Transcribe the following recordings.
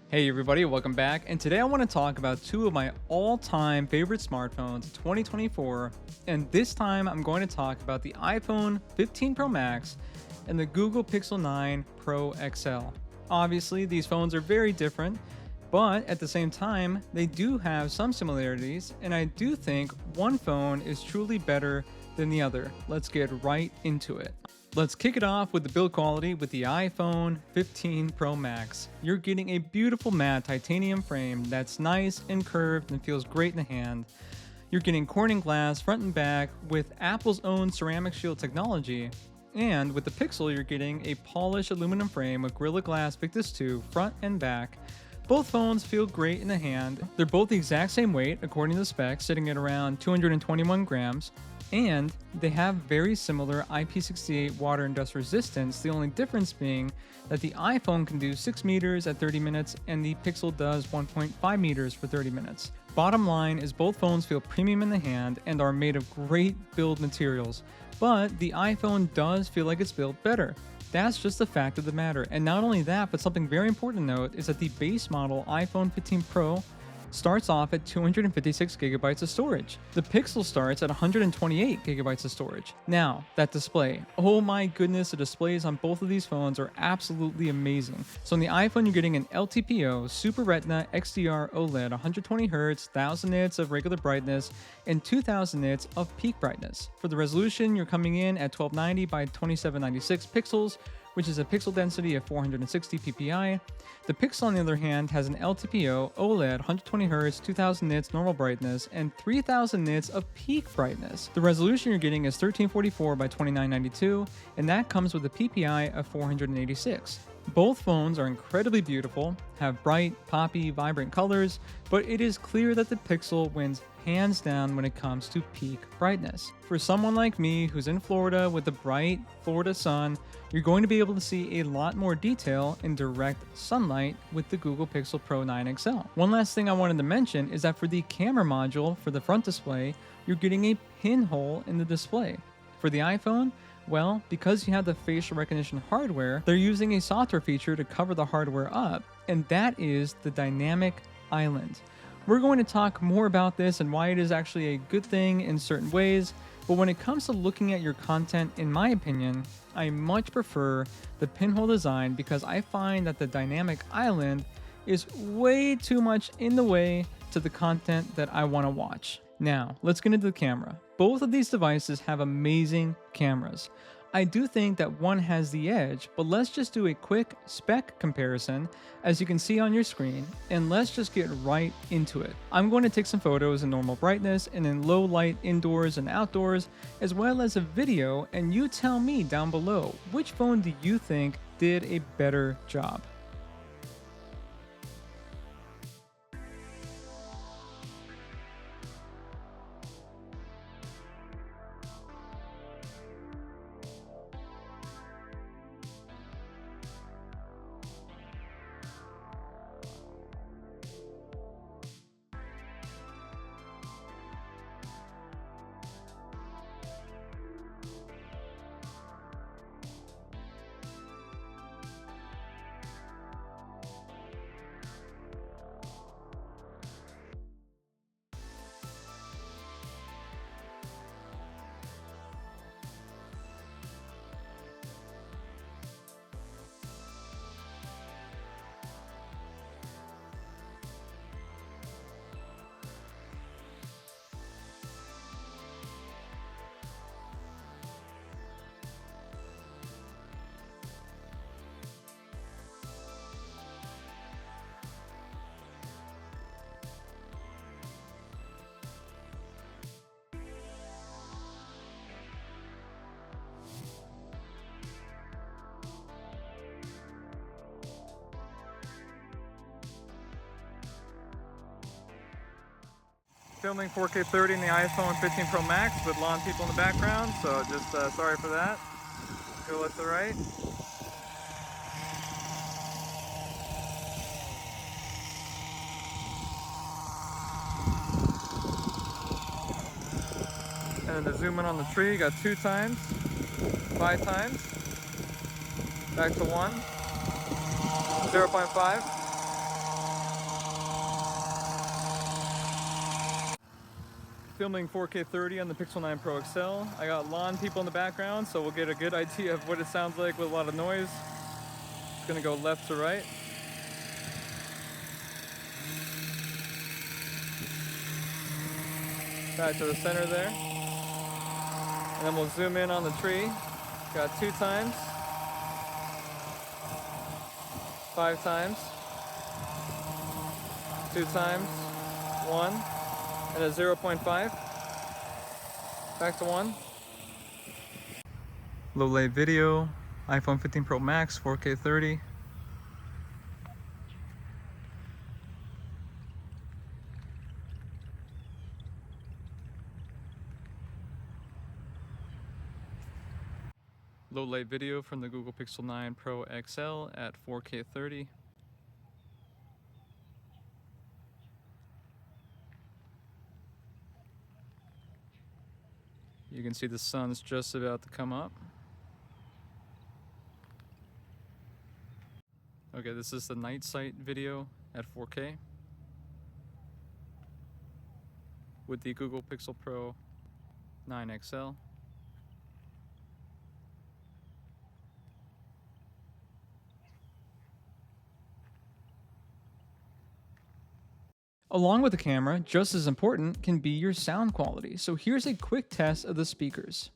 Hey everybody, welcome back. And today I want to talk about two of my all-time favorite smartphones of 2024. And this time I'm going to talk about the iPhone 15 Pro Max and the Google Pixel 9 Pro XL. Obviously, these phones are very different, but at the same time, they do have some similarities, and I do think one phone is truly better than the other. Let's get right into it. Let's kick it off with the build quality with the iPhone 15 Pro Max. You're getting a beautiful matte titanium frame that's nice and curved and feels great in the hand. You're getting Corning glass front and back with Apple's own ceramic shield technology. And with the Pixel, you're getting a polished aluminum frame with Gorilla Glass Victus 2 front and back. Both phones feel great in the hand. They're both the exact same weight according to the specs, sitting at around 221 grams. And they have very similar IP68 water and dust resistance, the only difference being that the iPhone can do 6 meters at 30 minutes and the Pixel does 1.5 meters for 30 minutes. Bottom line is both phones feel premium in the hand and are made of great build materials, but the iPhone does feel like it's built better. That's just the fact of the matter. And not only that, but something very important to note is that the base model iPhone 15 Pro starts off at 256 gigabytes of storage. The Pixel starts at 128 gigabytes of storage. Now, that display. Oh my goodness, the displays on both of these phones are absolutely amazing. So on the iPhone, you're getting an LTPO Super Retina XDR OLED, 120 Hz, 1000 nits of regular brightness, and 2000 nits of peak brightness. For the resolution, you're coming in at 1290 by 2796 pixels, which is a pixel density of 460 ppi. The Pixel, on the other hand, has an LTPO OLED 120 Hz, 2000 nits normal brightness, and 3000 nits of peak brightness. The resolution you're getting is 1344 by 2992, and that comes with a PPI of 486. Both phones are incredibly beautiful, have bright, poppy, vibrant colors, but it is clear that the Pixel wins hands down when it comes to peak brightness. For someone like me who's in Florida with the bright Florida sun, you're going to be able to see a lot more detail in direct sunlight with the Google Pixel Pro 9 XL. One last thing I wanted to mention is that for the camera module for the front display, you're getting a pinhole in the display. For the iPhone, well, because you have the facial recognition hardware, they're using a software feature to cover the hardware up, and that is the dynamic island. We're going to talk more about this and why it is actually a good thing in certain ways, but when it comes to looking at your content, in my opinion, I much prefer the pinhole design because I find that the dynamic island is way too much in the way to the content that I want to watch. Now, let's get into the camera. Both of these devices have amazing cameras. I do think that one has the edge, but let's just do a quick spec comparison as you can see on your screen, and let's just get right into it. I'm going to take some photos in normal brightness and in low light indoors and outdoors, as well as a video, and you tell me down below, which phone do you think did a better job? Filming 4K 30 in the iPhone 15 Pro Max with lawn people in the background, so just sorry for that. Go left to the right. And then to zoom in on the tree, you got 2 times, 5 times, back to 1, 0.5. filming 4K 30 on the Pixel 9 Pro XL. I got lawn people in the background, so we'll get a good idea of what it sounds like with a lot of noise. It's gonna go left to right. Back to the center there. And then we'll zoom in on the tree. Got 2 times. 5 times. 2 times. 1. And a 0.5. Back to 1. Low light video. iPhone 15 Pro Max 4K 30. Low light video from the Google Pixel 9 Pro XL at 4K 30. You can see the sun's just about to come up. Okay, this is the night sight video at 4K with the Google Pixel Pro 9 XL. Along with the camera, just as important can be your sound quality. So here's a quick test of the speakers.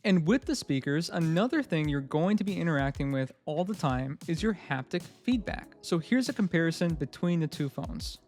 And with the speakers, another thing you're going to be interacting with all the time is your haptic feedback. So here's a comparison between the two phones.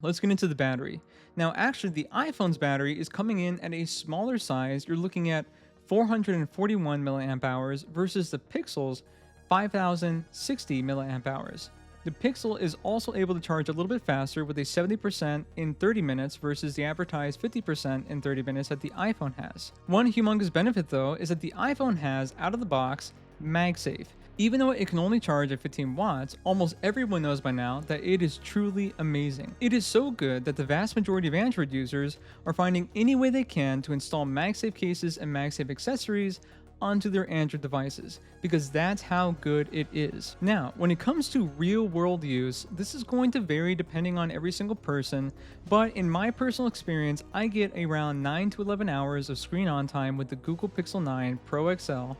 Let's get into the battery. Now, actually, the iPhone's battery is coming in at a smaller size. You're looking at 441 milliamp hours versus the Pixel's 5060 milliamp hours. The Pixel is also able to charge a little bit faster with a 70% in 30 minutes versus the advertised 50% in 30 minutes that the iPhone has. One humongous benefit, though, is that the iPhone has, out of the box, MagSafe. Even though it can only charge at 15 watts, almost everyone knows by now that it is truly amazing. It is so good that the vast majority of Android users are finding any way they can to install MagSafe cases and MagSafe accessories onto their Android devices, because that's how good it is. Now, when it comes to real world use, this is going to vary depending on every single person, but in my personal experience, I get around 9 to 11 hours of screen on time with the Google Pixel 9 Pro XL.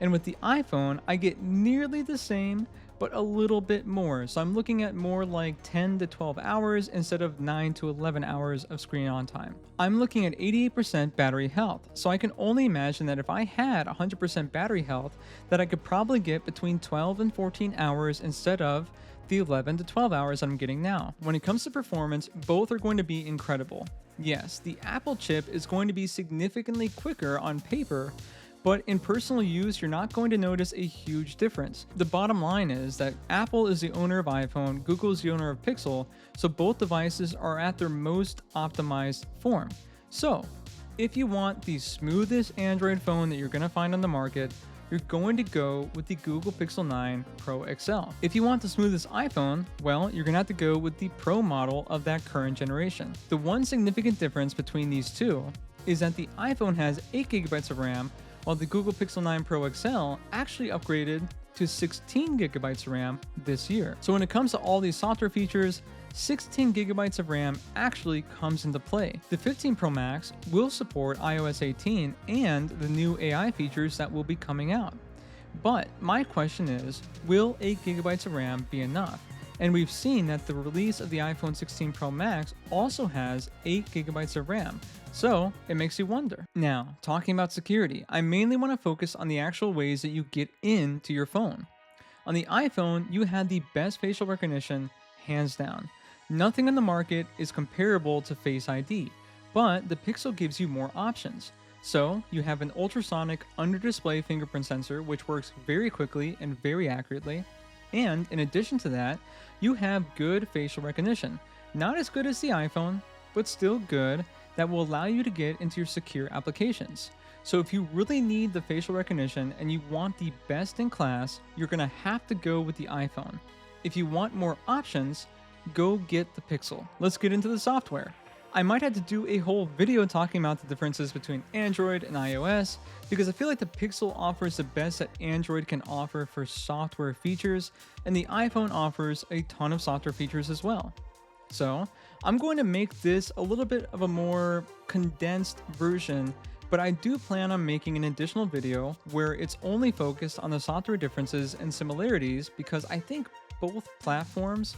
And with the iPhone, I get nearly the same, but a little bit more. So I'm looking at more like 10 to 12 hours instead of 9 to 11 hours of screen on time. I'm looking at 88% battery health. So I can only imagine that if I had 100% battery health, that I could probably get between 12 and 14 hours instead of the 11 to 12 hours I'm getting now. When it comes to performance, both are going to be incredible. Yes, the Apple chip is going to be significantly quicker on paper, but in personal use, you're not going to notice a huge difference. The bottom line is that Apple is the owner of iPhone, Google is the owner of Pixel, so both devices are at their most optimized form. So, if you want the smoothest Android phone that you're going to find on the market, you're going to go with the Google Pixel 9 Pro XL. If you want the smoothest iPhone, well, you're going to have to go with the Pro model of that current generation. The one significant difference between these two is that the iPhone has 8GB of RAM, while the Google Pixel 9 Pro XL actually upgraded to 16GB of RAM this year. So when it comes to all these software features, 16 gigabytes of RAM actually comes into play. The 15 Pro Max will support iOS 18 and the new AI features that will be coming out. But my question is, will 8 gigabytes of RAM be enough? And we've seen that the release of the iPhone 16 Pro Max also has 8 gigabytes of RAM, so it makes you wonder. Now, talking about security, I mainly want to focus on the actual ways that you get into your phone. On the iPhone, you had the best facial recognition, hands down. Nothing on the market is comparable to Face ID, but the Pixel gives you more options. So, you have an ultrasonic under-display fingerprint sensor which works very quickly and very accurately. And in addition to that, you have good facial recognition. Not as good as the iPhone, but still good, that will allow you to get into your secure applications. So if you really need the facial recognition and you want the best in class, you're gonna have to go with the iPhone. If you want more options, go get the Pixel. Let's get into the software. I might have to do a whole video talking about the differences between Android and iOS, because I feel like the Pixel offers the best that Android can offer for software features, and the iPhone offers a ton of software features as well. So, I'm going to make this a little bit of a more condensed version, but I do plan on making an additional video where it's only focused on the software differences and similarities, because I think both platforms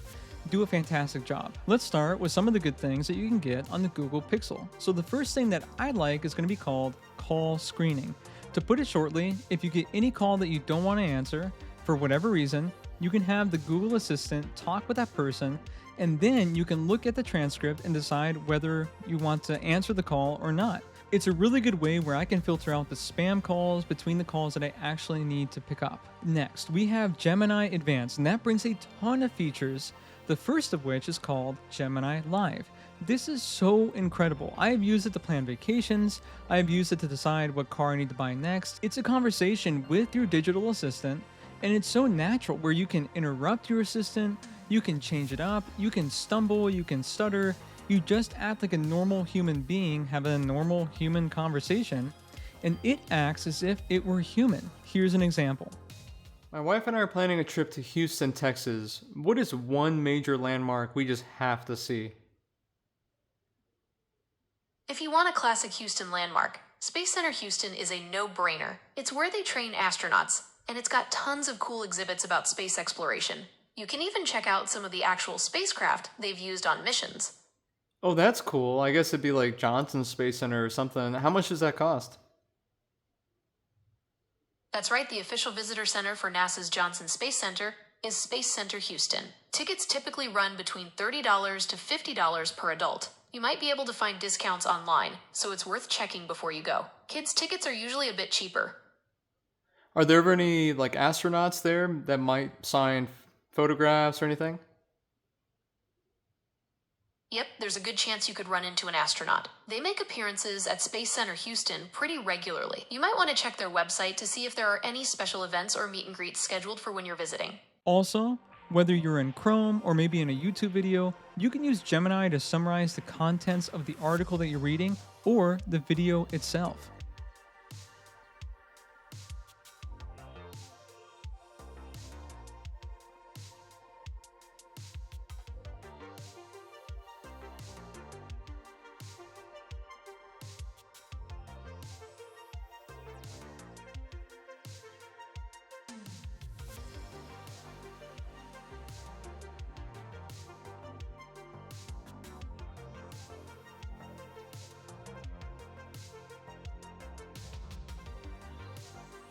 do a fantastic job. Let's start with some of the good things that you can get on the Google Pixel. So the first thing that I like is going to be called call screening. To put it shortly, if you get any call that you don't want to answer for whatever reason, you can have the Google Assistant talk with that person, and then you can look at the transcript and decide whether you want to answer the call or not. It's a really good way where I can filter out the spam calls between the calls that I actually need to pick up. Next, we have Gemini Advanced, and that brings a ton of features, the first of which is called Gemini Live. This is so incredible. I have used it to plan vacations, I have used it to decide what car I need to buy next. It's a conversation with your digital assistant, and it's so natural where you can interrupt your assistant, you can change it up, you can stumble, you can stutter, you just act like a normal human being having a normal human conversation, and it acts as if it were human. Here's an example. My wife and I are planning a trip to Houston, Texas. What is one major landmark we just have to see? If you want a classic Houston landmark, Space Center Houston is a no-brainer. It's where they train astronauts, and it's got tons of cool exhibits about space exploration. You can even check out some of the actual spacecraft they've used on missions. Oh, that's cool. I guess it'd be like Johnson Space Center or something. How much does that cost? That's right, the official visitor center for NASA's Johnson Space Center is Space Center Houston. Tickets typically run between $30 to $50 per adult. You might be able to find discounts online, so it's worth checking before you go. Kids' tickets are usually a bit cheaper. Are there ever any astronauts there that might sign photographs or anything? Yep, there's a good chance you could run into an astronaut. They make appearances at Space Center Houston pretty regularly. You might want to check their website to see if there are any special events or meet and greets scheduled for when you're visiting. Also, whether you're in Chrome or maybe in a YouTube video, you can use Gemini to summarize the contents of the article that you're reading or the video itself.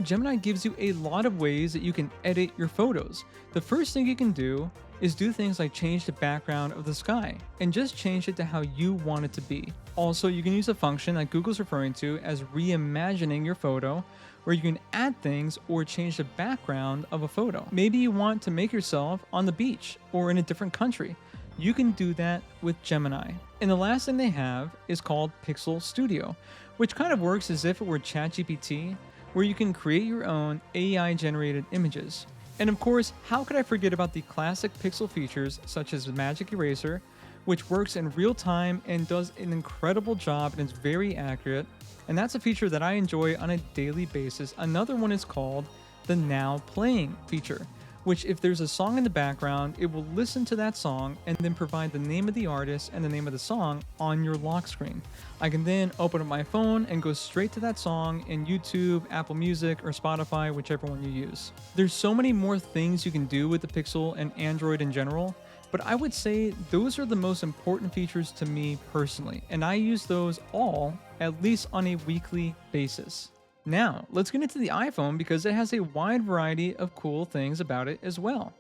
Gemini gives you a lot of ways that you can edit your photos. The first thing you can do is do things like change the background of the sky and just change it to how you want it to be. Also, you can use a function that Google's referring to as reimagining your photo, where you can add things or change the background of a photo. Maybe you want to make yourself on the beach or in a different country. You can do that with Gemini. And the last thing they have is called Pixel Studio, which kind of works as if it were ChatGPT, where you can create your own AI-generated images. And of course, how could I forget about the classic Pixel features such as Magic Eraser, which works in real time and does an incredible job and is very accurate. And that's a feature that I enjoy on a daily basis. Another one is called the Now Playing feature, which if there's a song in the background, it will listen to that song and then provide the name of the artist and the name of the song on your lock screen. I can then open up my phone and go straight to that song in YouTube, Apple Music, or Spotify, whichever one you use. There's so many more things you can do with the Pixel and Android in general, but I would say those are the most important features to me personally, and I use those all at least on a weekly basis. Now, let's get into the iPhone because it has a wide variety of cool things about it as well.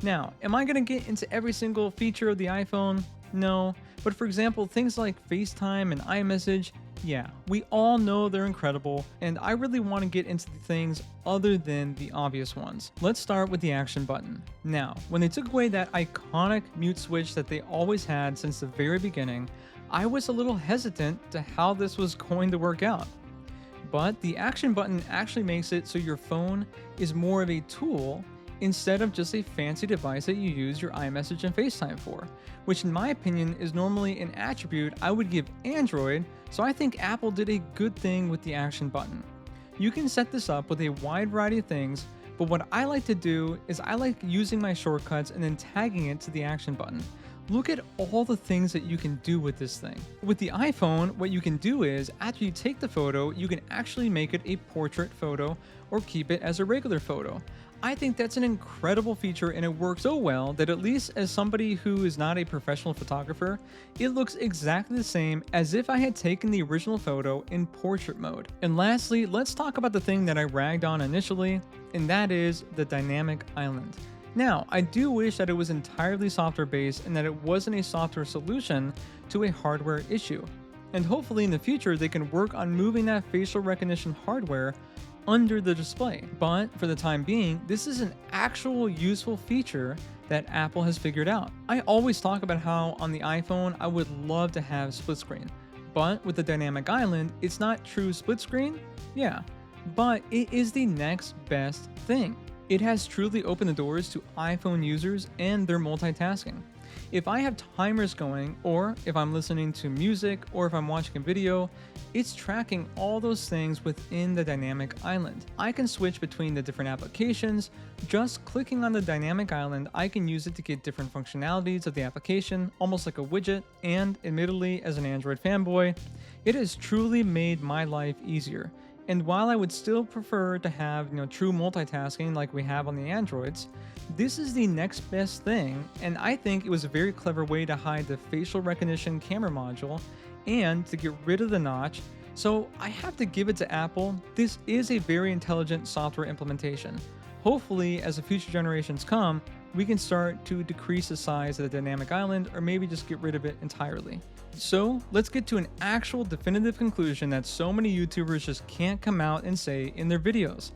Now, am I going to get into every single feature of the iPhone? No, but for example, things like FaceTime and iMessage, yeah, we all know they're incredible, and I really want to get into the things other than the obvious ones. Let's start with the action button. Now, when they took away that iconic mute switch that they always had since the very beginning, I was a little hesitant to how this was going to work out. But the action button actually makes it so your phone is more of a tool instead of just a fancy device that you use your iMessage and FaceTime for, which in my opinion is normally an attribute I would give Android, so I think Apple did a good thing with the action button. You can set this up with a wide variety of things, but what I like to do is I like using my shortcuts and then tagging it to the action button. Look at all the things that you can do with this thing. With the iPhone, what you can do is, after you take the photo, you can actually make it a portrait photo or keep it as a regular photo. I think that's an incredible feature, and it works so well that at least as somebody who is not a professional photographer, it looks exactly the same as if I had taken the original photo in portrait mode. And lastly, let's talk about the thing that I ragged on initially, and that is the dynamic island. Now, I do wish that it was entirely software based and that it wasn't a software solution to a hardware issue. And hopefully in the future they can work on moving that facial recognition hardware under the display. But for the time being, this is an actual useful feature that Apple has figured out. I always talk about how on the iPhone I would love to have split screen, but with the dynamic island, it's not true split screen, yeah, but it is the next best thing. It has truly opened the doors to iPhone users and their multitasking. If I have timers going, or if I'm listening to music, or if I'm watching a video, it's tracking all those things within the dynamic island. I can switch between the different applications. Just clicking on the dynamic island, I can use it to get different functionalities of the application, almost like a widget, and admittedly, as an Android fanboy, it has truly made my life easier. And while I would still prefer to have, true multitasking like we have on the Androids, this is the next best thing, and I think it was a very clever way to hide the facial recognition camera module and to get rid of the notch. So I have to give it to Apple. This is a very intelligent software implementation. Hopefully, as the future generations come, we can start to decrease the size of the dynamic island or maybe just get rid of it entirely. So let's get to an actual definitive conclusion that so many YouTubers just can't come out and say in their videos.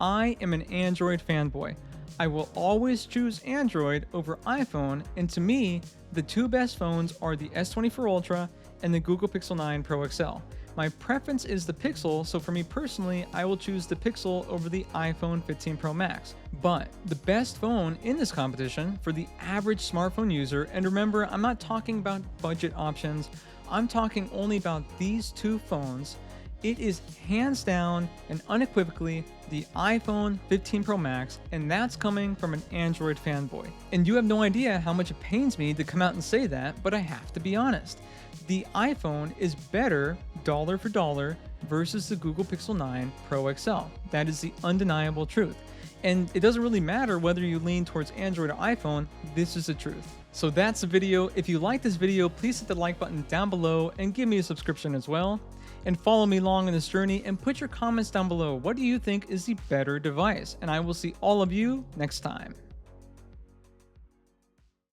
I am an Android fanboy. I will always choose Android over iPhone, and to me, the two best phones are the S24 Ultra and the Google Pixel 9 Pro XL. My preference is the Pixel, so for me personally, I will choose the Pixel over the iPhone 15 Pro Max. But the best phone in this competition for the average smartphone user, and remember, I'm not talking about budget options, I'm talking only about these two phones, it is hands down and unequivocally the iPhone 15 Pro Max, and that's coming from an Android fanboy. And you have no idea how much it pains me to come out and say that, but I have to be honest. The iPhone is better dollar for dollar versus the Google Pixel 9 Pro XL. That is the undeniable truth. And it doesn't really matter whether you lean towards Android or iPhone, this is the truth. So that's the video. If you like this video, please hit the like button down below and give me a subscription as well. And follow me along in this journey and put your comments down below. What do you think is the better device? And I will see all of you next time.